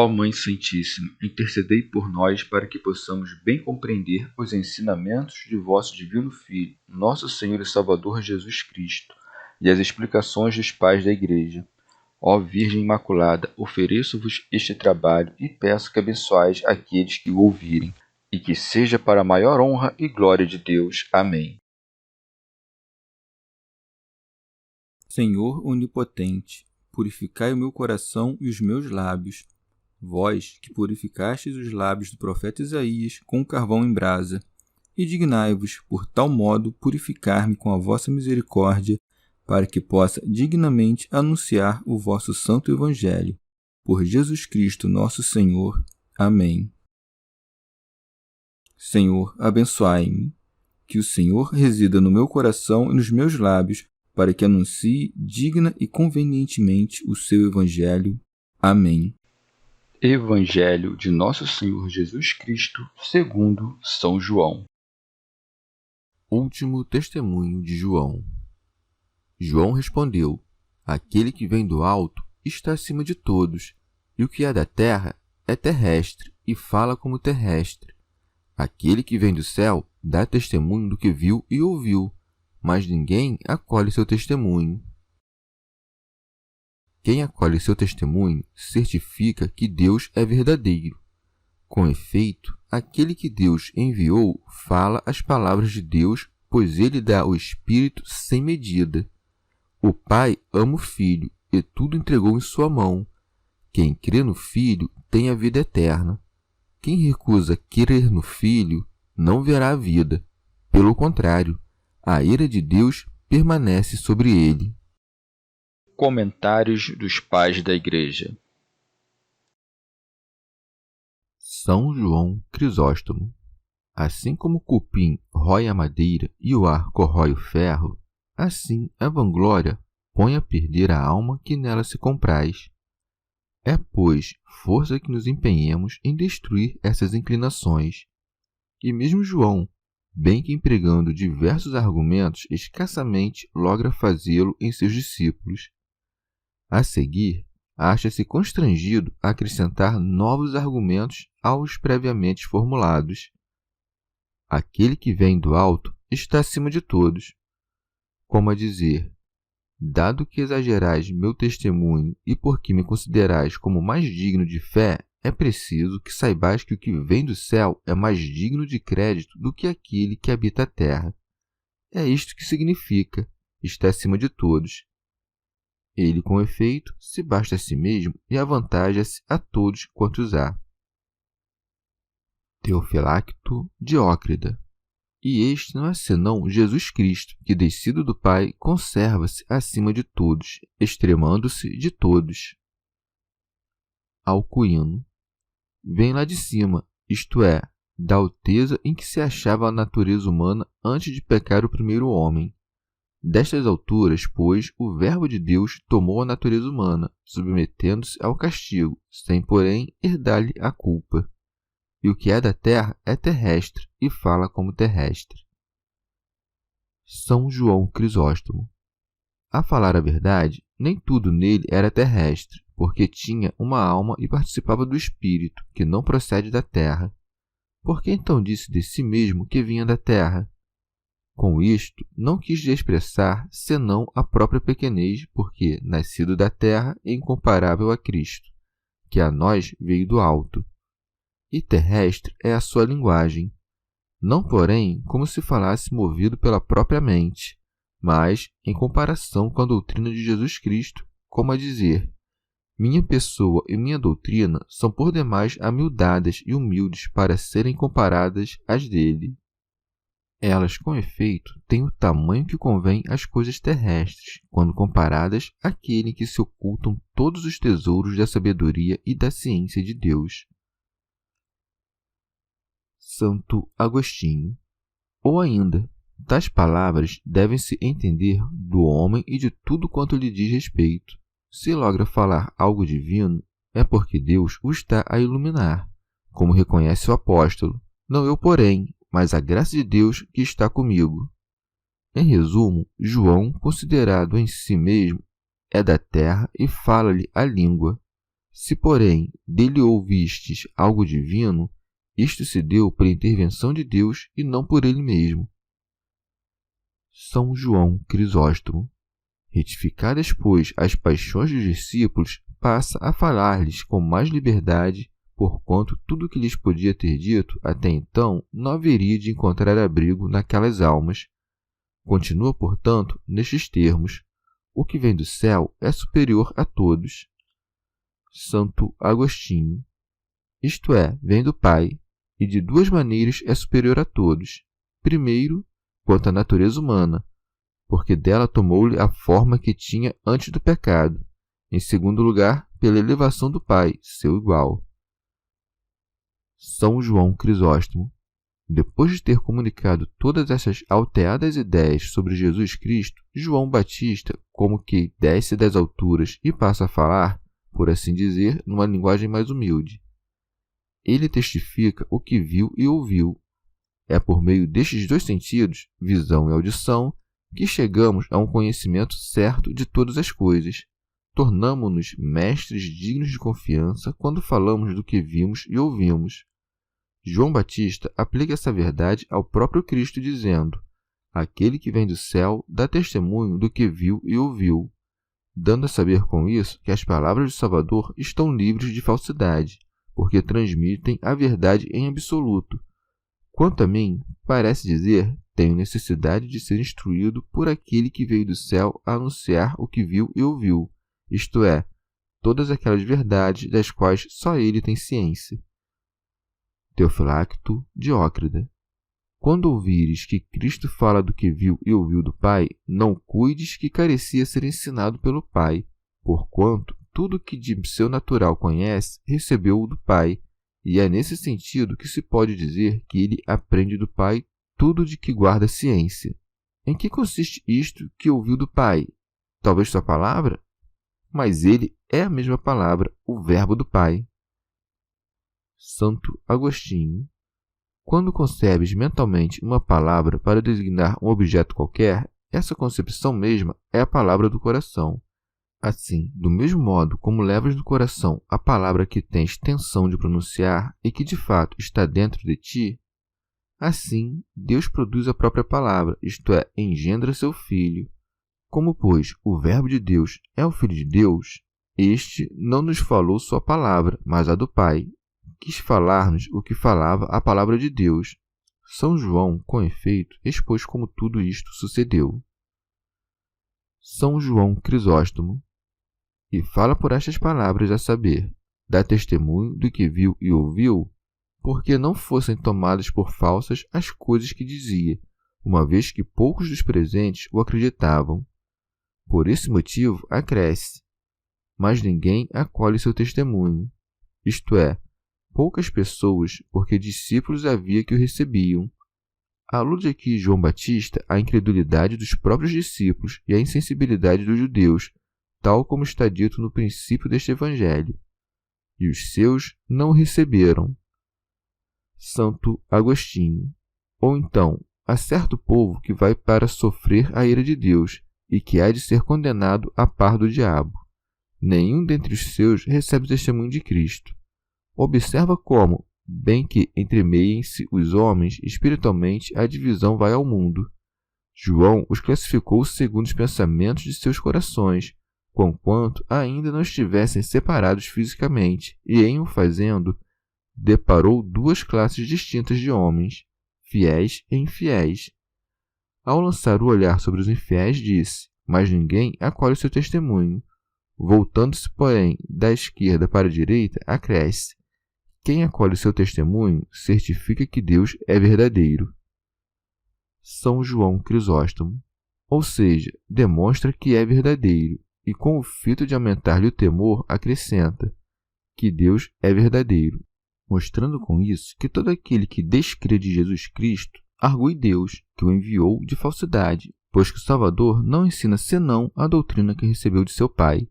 Ó Mãe Santíssima, intercedei por nós para que possamos bem compreender os ensinamentos de vosso Divino Filho, nosso Senhor e Salvador Jesus Cristo, e as explicações dos pais da Igreja. Ó Virgem Imaculada, ofereço-vos este trabalho e peço que abençoais aqueles que o ouvirem, e que seja para a maior honra e glória de Deus. Amém. Senhor onipotente, purificai o meu coração e os meus lábios. Vós, que purificastes os lábios do profeta Isaías com carvão em brasa, e dignai-vos, por tal modo, purificar-me com a vossa misericórdia, para que possa dignamente anunciar o vosso santo Evangelho. Por Jesus Cristo, nosso Senhor. Amém. Senhor, abençoai-me. Que o Senhor resida no meu coração e nos meus lábios, para que anuncie digna e convenientemente o seu Evangelho. Amém. Evangelho de Nosso Senhor Jesus Cristo, segundo São João. Último testemunho de João. João respondeu: Aquele que vem do alto está acima de todos, e o que é da terra é terrestre, e fala como terrestre. Aquele que vem do céu dá testemunho do que viu e ouviu, mas ninguém acolhe seu testemunho. Quem acolhe seu testemunho certifica que Deus é verdadeiro. Com efeito, aquele que Deus enviou fala as palavras de Deus, pois ele dá o Espírito sem medida. O Pai ama o Filho e tudo entregou em sua mão. Quem crê no Filho tem a vida eterna. Quem recusa crer no Filho não verá a vida. Pelo contrário, a ira de Deus permanece sobre ele. Comentários dos Pais da Igreja. São João Crisóstomo. Assim como o cupim rói a madeira e o ar corrói o ferro, assim a vanglória põe a perder a alma que nela se compraz. É, pois, força que nos empenhemos em destruir essas inclinações. E mesmo João, bem que empregando diversos argumentos, escassamente logra fazê-lo em seus discípulos. A seguir, acha-se constrangido a acrescentar novos argumentos aos previamente formulados. Aquele que vem do alto está acima de todos. Como a dizer, dado que exagerais meu testemunho e porque me considerais como mais digno de fé, é preciso que saibais que o que vem do céu é mais digno de crédito do que aquele que habita a terra. É isto que significa, está acima de todos. Ele, com efeito, se basta a si mesmo e avantaja-se a todos quantos há. Teofilacto Diócrida. E este não é senão Jesus Cristo, que, descido do Pai, conserva-se acima de todos, extremando-se de todos. Alcuino. Vem lá de cima, isto é, da alteza em que se achava a natureza humana antes de pecar o primeiro homem. Destas alturas, pois, o Verbo de Deus tomou a natureza humana, submetendo-se ao castigo, sem, porém, herdar-lhe a culpa. E o que é da terra é terrestre, e fala como terrestre. São João Crisóstomo. A falar a verdade, nem tudo nele era terrestre, porque tinha uma alma e participava do Espírito, que não procede da terra. Por que então disse de si mesmo que vinha da terra? Com isto, não quis expressar senão a própria pequenez, porque, nascido da terra, é incomparável a Cristo, que a nós veio do alto. E terrestre é a sua linguagem, não, porém, como se falasse movido pela própria mente, mas em comparação com a doutrina de Jesus Cristo, como a dizer, minha pessoa e minha doutrina são por demais amildadas e humildes para serem comparadas às dele. Elas, com efeito, têm o tamanho que convém às coisas terrestres, quando comparadas àquele em que se ocultam todos os tesouros da sabedoria e da ciência de Deus. Santo Agostinho. Ou ainda, tais palavras devem-se entender do homem e de tudo quanto lhe diz respeito. Se logra falar algo divino, é porque Deus o está a iluminar, como reconhece o apóstolo. Não eu, porém, mas a graça de Deus que está comigo. Em resumo, João, considerado em si mesmo, é da terra e fala-lhe a língua. Se, porém, dele ouvistes algo divino, isto se deu por intervenção de Deus e não por ele mesmo. São João Crisóstomo. Retificadas, pois, as paixões dos discípulos, passa a falar-lhes com mais liberdade, porquanto tudo o que lhes podia ter dito até então não haveria de encontrar abrigo naquelas almas. Continua, portanto, nestes termos: o que vem do céu é superior a todos. Santo Agostinho. Isto é, vem do Pai, e de duas maneiras é superior a todos. Primeiro, quanto à natureza humana, porque dela tomou-lhe a forma que tinha antes do pecado. Em segundo lugar, pela elevação do Pai, seu igual. São João Crisóstomo. Depois de ter comunicado todas essas alteadas ideias sobre Jesus Cristo, João Batista, como que desce das alturas e passa a falar, por assim dizer, numa linguagem mais humilde. Ele testifica o que viu e ouviu. É por meio destes dois sentidos, visão e audição, que chegamos a um conhecimento certo de todas as coisas. Tornamo-nos mestres dignos de confiança quando falamos do que vimos e ouvimos. João Batista aplica essa verdade ao próprio Cristo, dizendo: aquele que vem do céu dá testemunho do que viu e ouviu, dando a saber com isso que as palavras do Salvador estão livres de falsidade, porque transmitem a verdade em absoluto. Quanto a mim, parece dizer, tenho necessidade de ser instruído por aquele que veio do céu a anunciar o que viu e ouviu, isto é, todas aquelas verdades das quais só ele tem ciência. Teofilacto, Diócrida. Quando ouvires que Cristo fala do que viu e ouviu do Pai, não cuides que carecia ser ensinado pelo Pai, porquanto tudo que de seu natural conhece, recebeu-o do Pai, e é nesse sentido que se pode dizer que ele aprende do Pai tudo de que guarda ciência. Em que consiste isto que ouviu do Pai? Talvez sua palavra? Mas ele é a mesma palavra, o Verbo do Pai. Santo Agostinho. Quando concebes mentalmente uma palavra para designar um objeto qualquer, essa concepção mesma é a palavra do coração. Assim, do mesmo modo como levas no coração a palavra que tens tenção de pronunciar e que de fato está dentro de ti, assim Deus produz a própria palavra, isto é, engendra seu Filho. Como, pois, o Verbo de Deus é o Filho de Deus, este não nos falou sua palavra, mas a do Pai. Quis falar-nos o que falava a palavra de Deus. São João, com efeito, expôs como tudo isto sucedeu. São João Crisóstomo. E fala por estas palavras, a saber, dá testemunho do que viu e ouviu, porque não fossem tomadas por falsas as coisas que dizia, uma vez que poucos dos presentes o acreditavam. Por esse motivo, acresce, mas ninguém acolhe seu testemunho, isto é, poucas pessoas, porque discípulos havia que o recebiam. Alude aqui João Batista à incredulidade dos próprios discípulos e à insensibilidade dos judeus, tal como está dito no princípio deste Evangelho. E os seus não o receberam. Santo Agostinho. Ou então, há certo povo que vai para sofrer a ira de Deus e que há de ser condenado a par do diabo. Nenhum dentre os seus recebe testemunho de Cristo. Observa como, bem que entremeiem-se os homens, espiritualmente a divisão vai ao mundo. João os classificou segundo os pensamentos de seus corações, conquanto ainda não estivessem separados fisicamente, e em o fazendo, deparou duas classes distintas de homens, fiéis e infiéis. Ao lançar o olhar sobre os infiéis, disse, mas ninguém acolhe seu testemunho. Voltando-se, porém, da esquerda para a direita, acresce, quem acolhe seu testemunho certifica que Deus é verdadeiro. São João Crisóstomo. Ou seja, demonstra que é verdadeiro, e com o fito de aumentar-lhe o temor, acrescenta que Deus é verdadeiro, mostrando com isso que todo aquele que descrê de Jesus Cristo argue Deus, que o enviou de falsidade, pois que o Salvador não ensina senão a doutrina que recebeu de seu Pai.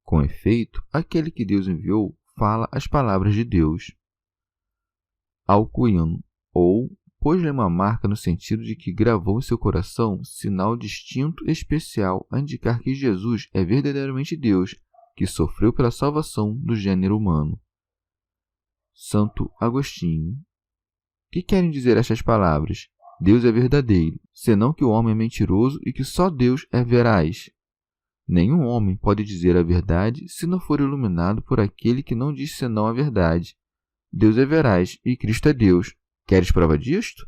Com efeito, aquele que Deus enviou fala as palavras de Deus. Alcuino, ou pôs-lhe uma marca no sentido de que gravou em seu coração sinal distinto e especial a indicar que Jesus é verdadeiramente Deus, que sofreu pela salvação do gênero humano. Santo Agostinho. O que querem dizer estas palavras? Deus é verdadeiro, senão que o homem é mentiroso e que só Deus é veraz. Nenhum homem pode dizer a verdade se não for iluminado por aquele que não diz senão a verdade. Deus é veraz e Cristo é Deus. Queres prova disto?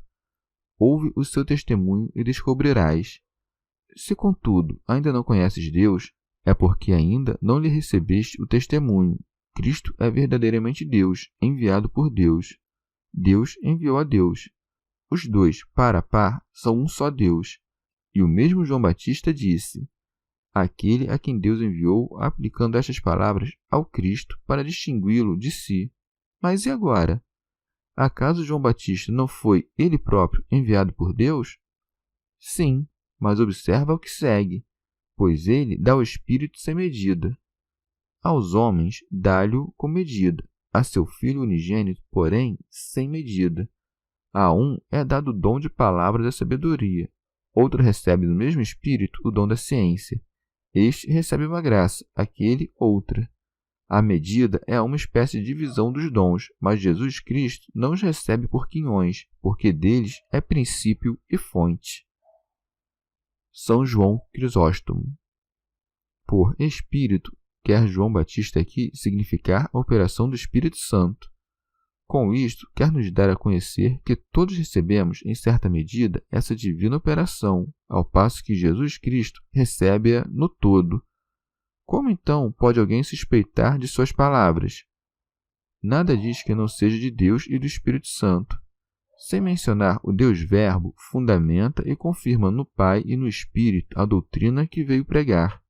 Ouve o seu testemunho e descobrirás. Se, contudo, ainda não conheces Deus, é porque ainda não lhe recebeste o testemunho. Cristo é verdadeiramente Deus, enviado por Deus. Deus enviou a Deus. Os dois, par a par, são um só Deus. E o mesmo João Batista disse: aquele a quem Deus enviou, aplicando estas palavras ao Cristo para distingui-lo de si. Mas e agora? Acaso João Batista não foi ele próprio enviado por Deus? Sim, mas observa o que segue, pois ele dá o Espírito sem medida. Aos homens dá-lhe com medida, a seu Filho unigênito, porém, sem medida. A um é dado o dom de palavra da sabedoria, outro recebe do mesmo Espírito o dom da ciência. Este recebe uma graça, aquele outra. A medida é uma espécie de divisão dos dons, mas Jesus Cristo não os recebe por quinhões, porque deles é princípio e fonte. São João Crisóstomo. Por Espírito, quer João Batista aqui significar a operação do Espírito Santo. Com isto, quer nos dar a conhecer que todos recebemos, em certa medida, essa divina operação, ao passo que Jesus Cristo recebe-a no todo. Como então pode alguém suspeitar de suas palavras? Nada diz que não seja de Deus e do Espírito Santo. Sem mencionar o Deus Verbo, fundamenta e confirma no Pai e no Espírito a doutrina que veio pregar.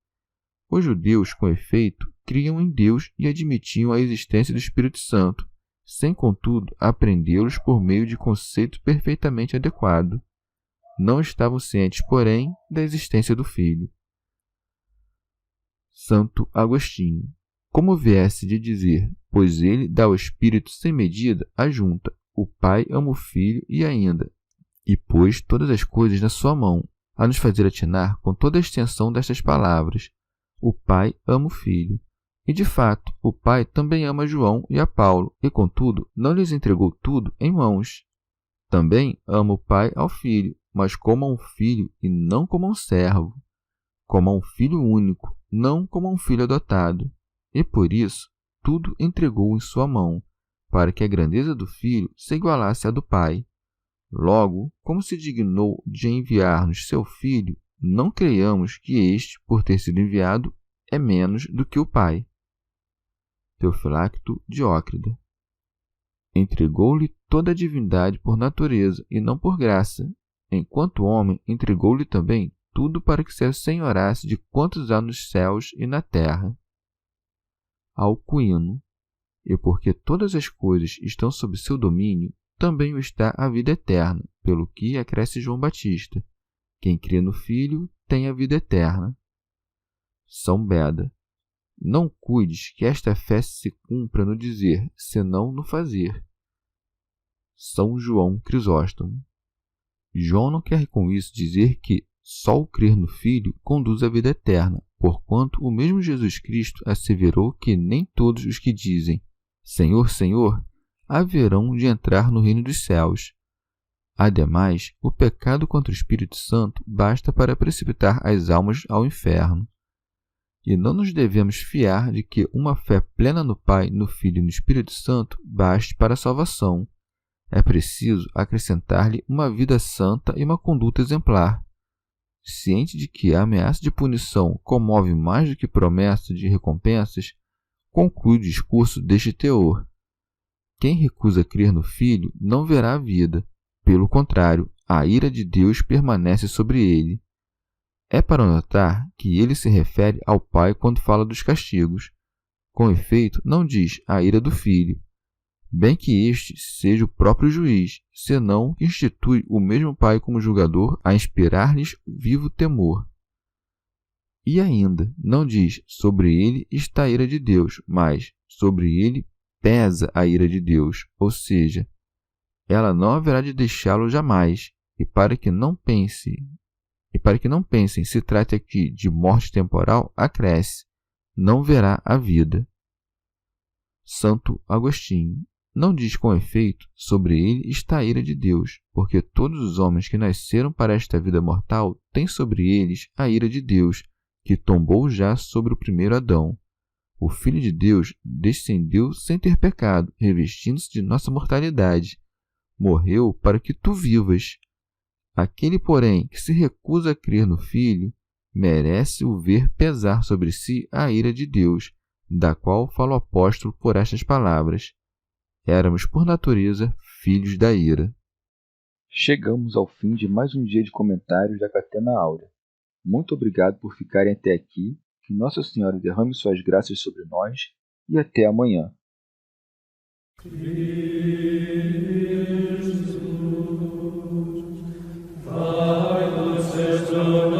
Os judeus, com efeito, criam em Deus e admitiam a existência do Espírito Santo, sem, contudo, apreendê-los por meio de conceito perfeitamente adequado. Não estavam cientes, porém, da existência do Filho. Santo Agostinho. Como viesse de dizer, pois ele dá ao Espírito sem medida, ajunta, o Pai ama o Filho e ainda, e pôs todas as coisas na sua mão, a nos fazer atinar com toda a extensão destas palavras. O Pai ama o Filho. E, de fato, o Pai também ama João e a Paulo, e, contudo, não lhes entregou tudo em mãos. Também ama o Pai ao Filho, mas como a um filho e não como a um servo, como a um filho único, não como a um filho adotado. E, por isso, tudo entregou em sua mão, para que a grandeza do Filho se igualasse à do Pai. Logo, como se dignou de enviar-nos seu Filho, não creiamos que este, por ter sido enviado, é menos do que o Pai. Teofilacto Diócrida. Entregou-lhe toda a divindade por natureza e não por graça. Enquanto homem, entregou-lhe também tudo para que se assenhorasse de quantos há nos céus e na terra. Alcuino. E porque todas as coisas estão sob seu domínio, também o está a vida eterna, pelo que acresce João Batista. Quem crê no Filho tem a vida eterna. São Beda. Não cuides que esta fé se cumpra no dizer, senão no fazer. São João Crisóstomo. João não quer com isso dizer que só o crer no Filho conduz à vida eterna, porquanto o mesmo Jesus Cristo asseverou que nem todos os que dizem Senhor, Senhor, haverão de entrar no reino dos céus. Ademais, o pecado contra o Espírito Santo basta para precipitar as almas ao inferno. E não nos devemos fiar de que uma fé plena no Pai, no Filho e no Espírito Santo baste para a salvação. É preciso acrescentar-lhe uma vida santa e uma conduta exemplar. Ciente de que a ameaça de punição comove mais do que promessa de recompensas, conclui o discurso deste teor. Quem recusa crer no Filho não verá a vida. Pelo contrário, a ira de Deus permanece sobre ele. É para notar que ele se refere ao Pai quando fala dos castigos. Com efeito, não diz a ira do Filho, bem que este seja o próprio juiz, senão que institui o mesmo Pai como julgador a inspirar-lhes vivo temor. E ainda, não diz sobre ele está a ira de Deus, mas sobre ele pesa a ira de Deus, ou seja, ela não haverá de deixá-lo jamais, e para que não pensem se trate aqui de morte temporal, acresce, não verá a vida. Santo Agostinho. Não diz com efeito, sobre ele está a ira de Deus, porque todos os homens que nasceram para esta vida mortal têm sobre eles a ira de Deus, que tombou já sobre o primeiro Adão. O Filho de Deus descendeu sem ter pecado, revestindo-se de nossa mortalidade. Morreu para que tu vivas. Aquele, porém, que se recusa a crer no Filho, merece o ver pesar sobre si a ira de Deus, da qual fala o apóstolo por estas palavras: éramos, por natureza, filhos da ira. Chegamos ao fim de mais um dia de comentários da Catena Áurea. Muito obrigado por ficarem até aqui, que Nossa Senhora derrame suas graças sobre nós e até amanhã. Jesus,